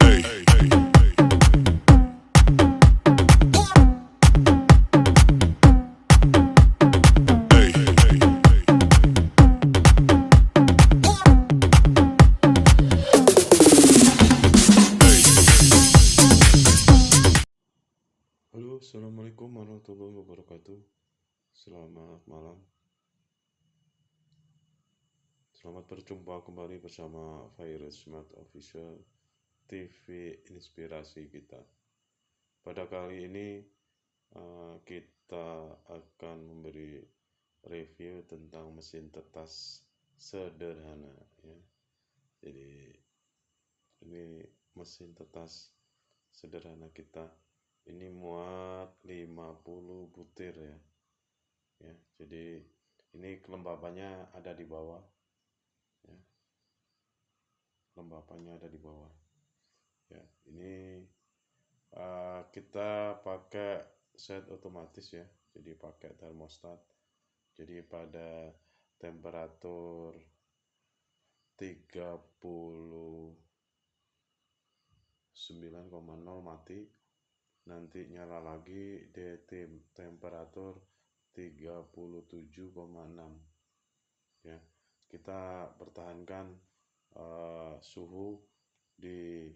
Halo, assalamualaikum warahmatullahi wabarakatuh. Selamat malam. Selamat berjumpa kembali bersama Virus Smart Official TV inspirasi kita. Pada kali ini kita akan memberi review tentang mesin tetas sederhana, ya. Jadi ini mesin tetas sederhana kita. Ini muat 50 butir ya. Jadi ini kelembapannya ada di bawah. Ya. Kelembapannya ada di bawah. Ya, ini kita pakai set otomatis ya. Jadi pakai termostat. Jadi pada temperatur 39,0 mati. Nanti nyala lagi di temperatur 37,6 ya. Kita pertahankan suhu di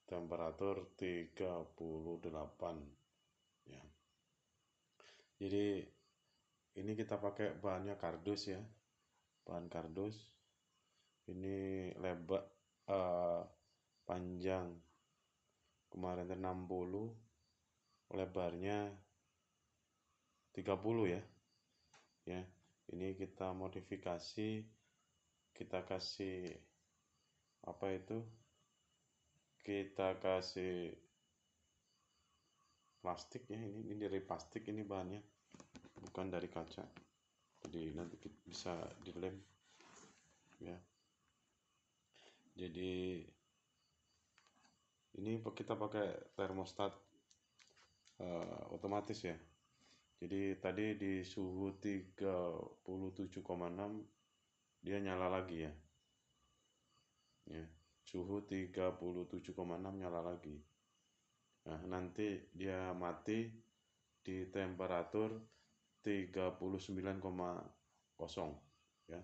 temperatur 38 ya. Jadi ini kita pakai bahannya kardus ya, bahan kardus. Ini lebar panjang kemarin 60, lebarnya 30 ya. Ya, ini kita modifikasi, kita kasih apa itu? Kita kasih plastik ya, ini dari plastik ini bahannya, bukan dari kaca. Jadi nanti bisa dilem ya. Jadi ini kita pakai termostat otomatis ya. Jadi tadi di suhu 37,6 dia nyala lagi ya. Ya, suhu 37,6 nyala lagi. Nah, nanti dia mati di temperatur 39,0 ya.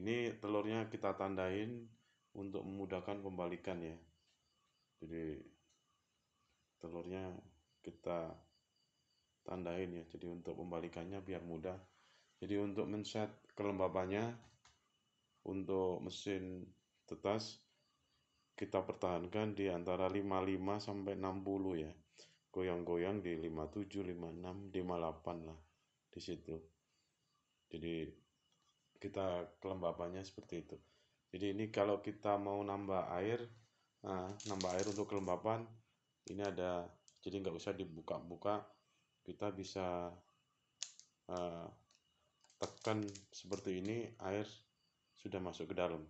Ini telurnya kita tandain untuk memudahkan pembalikan ya. Jadi telurnya kita tandain ya, jadi untuk pembalikannya biar mudah. Jadi untuk men-set kelembapannya untuk mesin tetas kita pertahankan di antara 55 sampai 60 ya. Goyang-goyang di 57, 56, 58 lah di situ. Jadi kita kelembapannya seperti itu. Jadi ini kalau kita mau nambah air untuk kelembapan ini ada, jadi nggak usah dibuka-buka, kita bisa tekan seperti ini, air sudah masuk ke dalam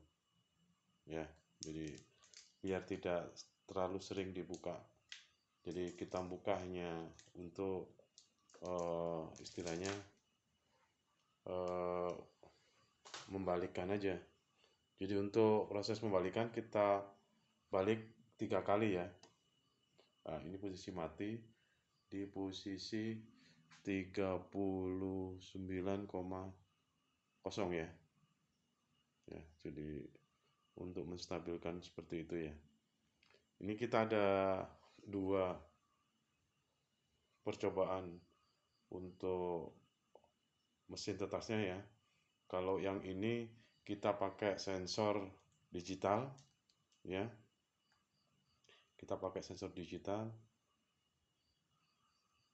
ya. Jadi biar tidak terlalu sering dibuka, jadi kita buka hanya untuk istilahnya membalikkan aja. Jadi untuk proses membalikan kita balik 3 kali ya. Nah, ini posisi mati di posisi 39,0 ya. Ya, jadi untuk menstabilkan seperti itu ya. Ini kita ada 2 percobaan untuk mesin tetasnya ya. Kalau yang ini kita pakai sensor digital ya. Kita pakai sensor digital.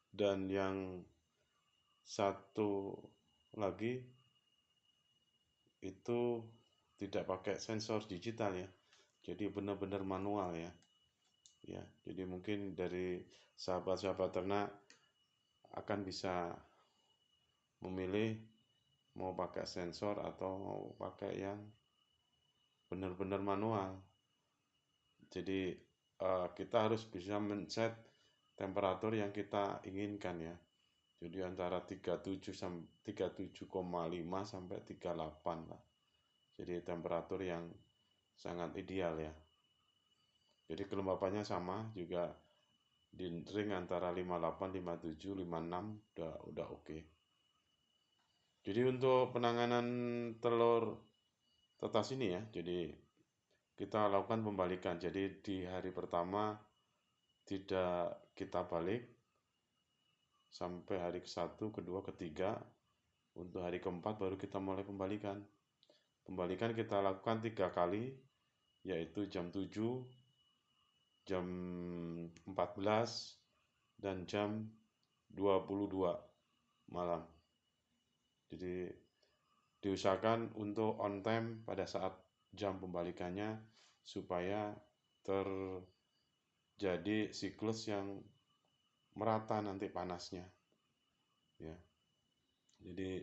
Dan yang satu lagi itu tidak pakai sensor digital ya. Jadi benar-benar manual ya. Ya, jadi mungkin dari sahabat-sahabat ternak akan bisa memilih mau pakai sensor atau mau pakai yang benar-benar manual. Jadi kita harus bisa men-set temperatur yang kita inginkan ya. Jadi antara 37,5 sampai 38 lah. Jadi temperatur yang sangat ideal ya. Jadi kelembapannya sama juga di ring antara 58, 57, 56 udah oke. Jadi untuk penanganan telur tetas ini ya, jadi kita lakukan pembalikan. Jadi di hari pertama tidak kita balik sampai hari ke-1, kedua, ketiga. Untuk hari keempat baru kita mulai pembalikan. Pembalikan kita lakukan 3 kali, yaitu jam 7, jam 14, dan jam 22 malam. Jadi diusahakan untuk on time pada saat jam pembalikannya supaya terjadi siklus yang merata nanti panasnya ya. Jadi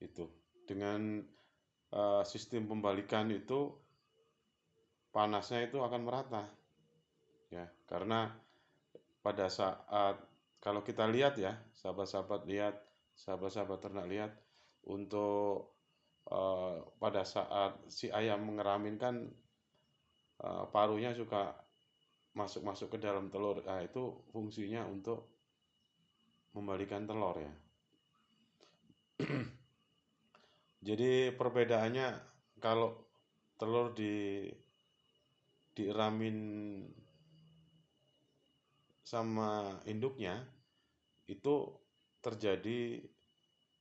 itu dengan sistem pembalikan itu panasnya itu akan merata ya, karena pada saat kalau kita lihat ya, sahabat-sahabat ternak lihat, untuk pada saat si ayam ngeramin kan paruhnya suka masuk ke dalam telur. Nah, itu fungsinya untuk membalikan telur ya. Jadi perbedaannya kalau telur dieramin sama induknya itu terjadi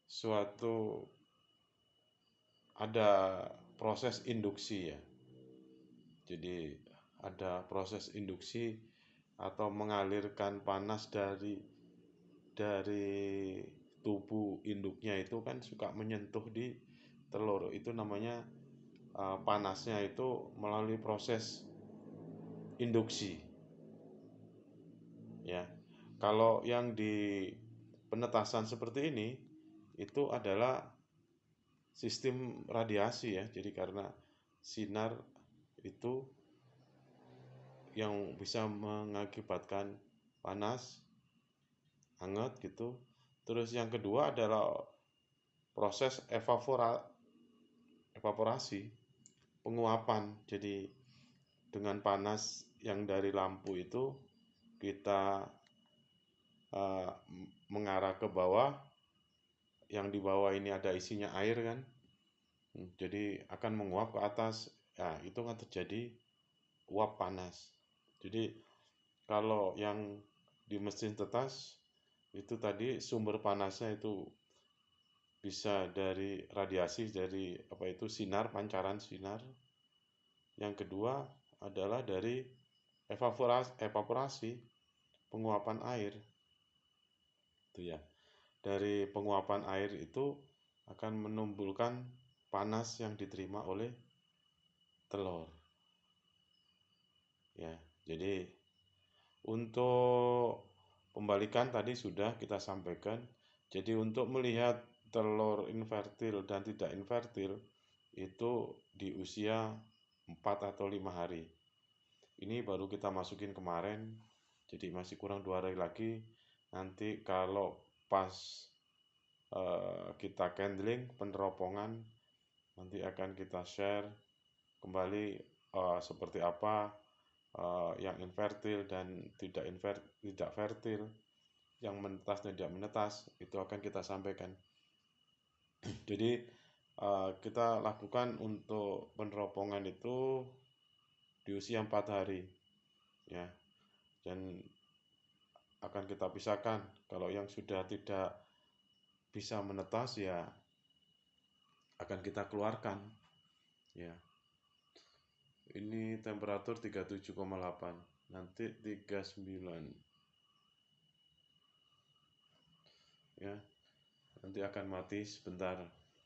suatu ada proses induksi ya. Jadi ada proses induksi atau mengalirkan panas dari tubuh induknya itu kan suka menyentuh di telur. Itu namanya panasnya itu melalui proses induksi. Ya. Kalau yang di penetasan seperti ini itu adalah sistem radiasi ya. Jadi karena sinar itu yang bisa mengakibatkan panas, hangat gitu. Terus yang kedua adalah proses evaporasi, penguapan. Jadi dengan panas yang dari lampu itu kita mengarah ke bawah, yang di bawah ini ada isinya air kan, jadi akan menguap ke atas. Ya, itu akan terjadi uap panas. Jadi kalau yang di mesin tetas itu tadi sumber panasnya itu bisa dari radiasi, dari apa itu sinar, pancaran sinar. Yang kedua adalah dari evaporasi, penguapan air. Itu ya. Dari penguapan air itu akan menimbulkan panas yang diterima oleh telur. Ya, jadi untuk pembalikan tadi sudah kita sampaikan. Jadi untuk melihat telur infertil dan tidak infertil itu di usia 4 atau 5 hari. Ini baru kita masukin kemarin, jadi masih kurang 2 hari lagi. Nanti kalau pas kita handling peneropongan, nanti akan kita share kembali seperti apa yang infertil dan tidak fertil, yang menetas dan tidak menetas, itu akan kita sampaikan. Jadi kita lakukan untuk peneropongan itu di usia 4 hari ya, dan akan kita pisahkan. Kalau yang sudah tidak bisa menetas ya akan kita keluarkan ya. Ini temperatur 37,8, nanti 39 ya, nanti akan mati sebentar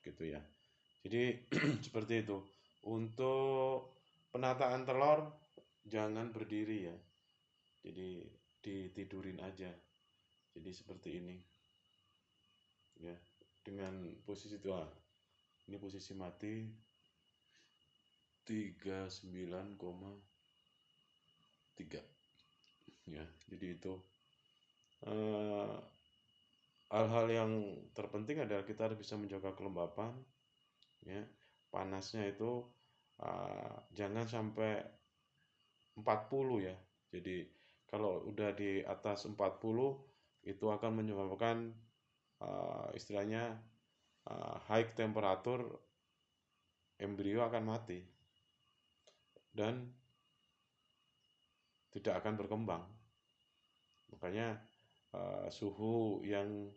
gitu ya. Jadi seperti itu. Untuk penataan telur jangan berdiri ya, jadi ditidurin aja. Jadi seperti ini ya, dengan posisi itu. Ini posisi mati 39,3 ya. Jadi itu hal-hal yang terpenting adalah kita harus bisa menjaga kelembapan ya. Panasnya itu jangan sampai 40 ya. Jadi kalau udah di atas 40 itu akan menyebabkan istilahnya high temperature, embrio akan mati dan tidak akan berkembang. Makanya suhu yang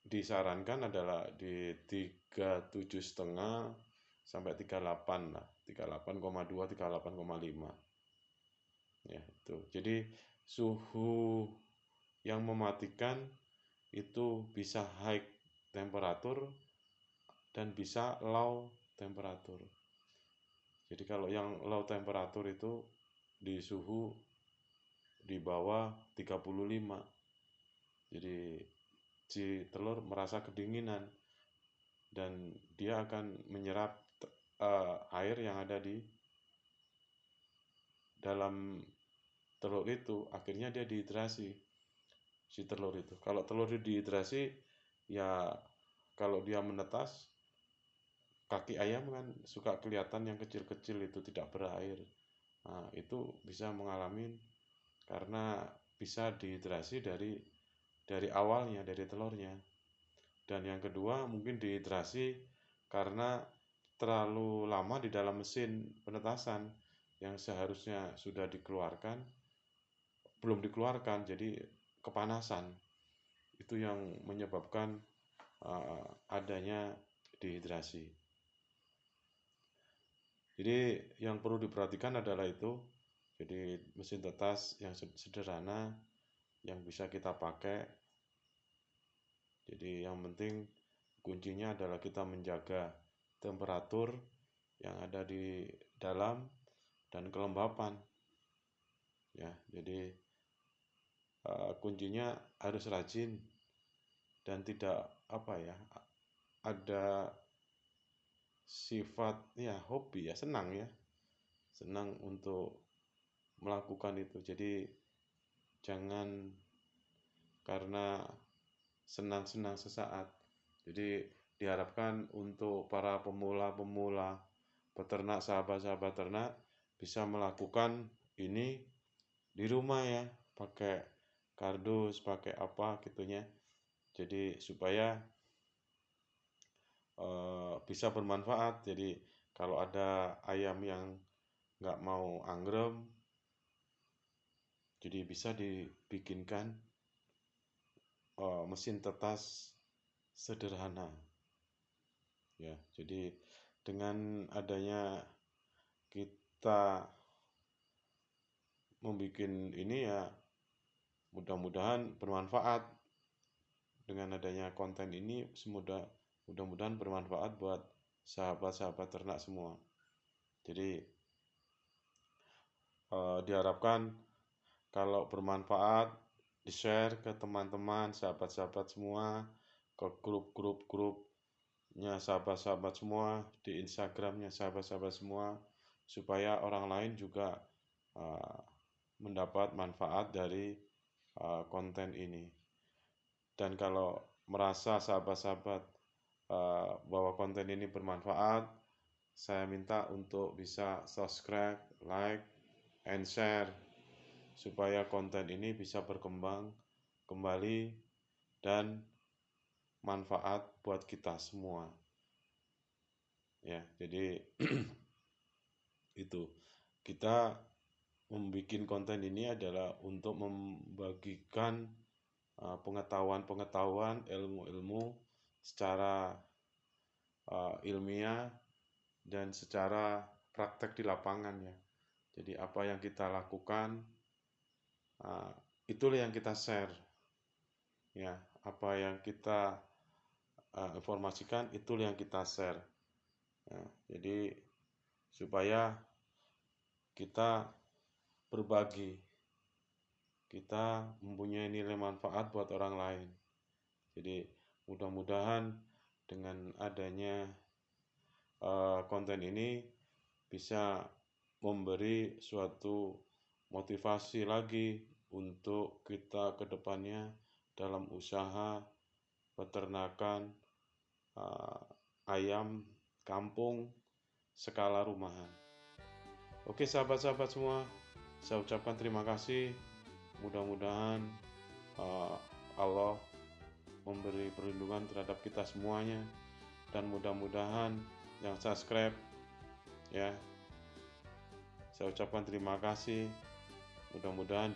disarankan adalah di 37,5 sampai 38 lah, 38,2, 38,5 ya itu. Jadi suhu yang mematikan itu bisa high temperature dan bisa low temperature. Jadi kalau yang low temperature itu di suhu di bawah 35. Jadi si telur merasa kedinginan dan dia akan menyerap air yang ada di dalam telur itu, akhirnya dia dehidrasi si telur itu. Kalau telur dehidrasi ya, kalau dia menetas, kaki ayam kan suka kelihatan yang kecil-kecil itu tidak berair. Nah, itu bisa mengalami karena bisa dehidrasi dari awalnya, dari telurnya. Dan yang kedua mungkin dehidrasi karena terlalu lama di dalam mesin penetasan yang seharusnya sudah dikeluarkan, belum dikeluarkan, jadi kepanasan. Itu yang menyebabkan adanya dehidrasi. Jadi yang perlu diperhatikan adalah itu. Jadi mesin tetas yang sederhana yang bisa kita pakai. Jadi yang penting kuncinya adalah kita menjaga temperatur yang ada di dalam dan kelembapan. Ya, jadi kuncinya harus rajin dan tidak ada sifat ya hobi ya, senang untuk melakukan itu. Jadi jangan karena senang-senang sesaat. Jadi diharapkan untuk para pemula-pemula peternak, sahabat-sahabat ternak bisa melakukan ini di rumah ya, pakai kardus, pakai apa gitunya. Jadi supaya bisa bermanfaat. Jadi kalau ada ayam yang nggak mau anggrem, jadi bisa dibikinkan mesin tetas sederhana. Ya, jadi dengan adanya kita membuat ini ya, mudah-mudahan bermanfaat. Dengan adanya konten ini mudah-mudahan bermanfaat buat sahabat-sahabat ternak semua. Jadi diharapkan kalau bermanfaat di-share ke teman-teman, sahabat-sahabat semua, ke grupnya sahabat-sahabat semua, di Instagramnya sahabat-sahabat semua, supaya orang lain juga mendapat manfaat dari konten ini. Dan kalau merasa sahabat-sahabat bahwa konten ini bermanfaat, saya minta untuk bisa subscribe, like, and share supaya konten ini bisa berkembang kembali dan manfaat buat kita semua. Ya, jadi itu kita membuat konten ini adalah untuk membagikan pengetahuan-pengetahuan, ilmu-ilmu secara ilmiah dan secara praktek di lapangan ya. Jadi apa yang kita lakukan itulah yang kita share. Ya, apa yang kita informasikan itulah yang kita share. Ya, jadi supaya kita berbagi, kita mempunyai nilai manfaat buat orang lain. Jadi mudah-mudahan dengan adanya konten ini bisa memberi suatu motivasi lagi untuk kita ke depannya dalam usaha peternakan ayam kampung skala rumahan. Oke sahabat-sahabat semua, saya ucapkan terima kasih. Mudah-mudahan Allah memberi perlindungan terhadap kita semuanya, dan mudah-mudahan yang subscribe ya, saya ucapkan terima kasih. Mudah-mudahan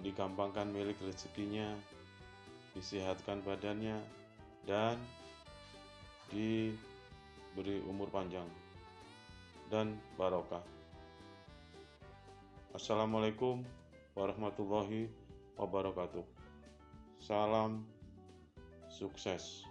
digampangkan milik rezekinya, disehatkan badannya, dan diberi umur panjang dan barokah. Assalamualaikum warahmatullahi wabarakatuh. Salam sukses.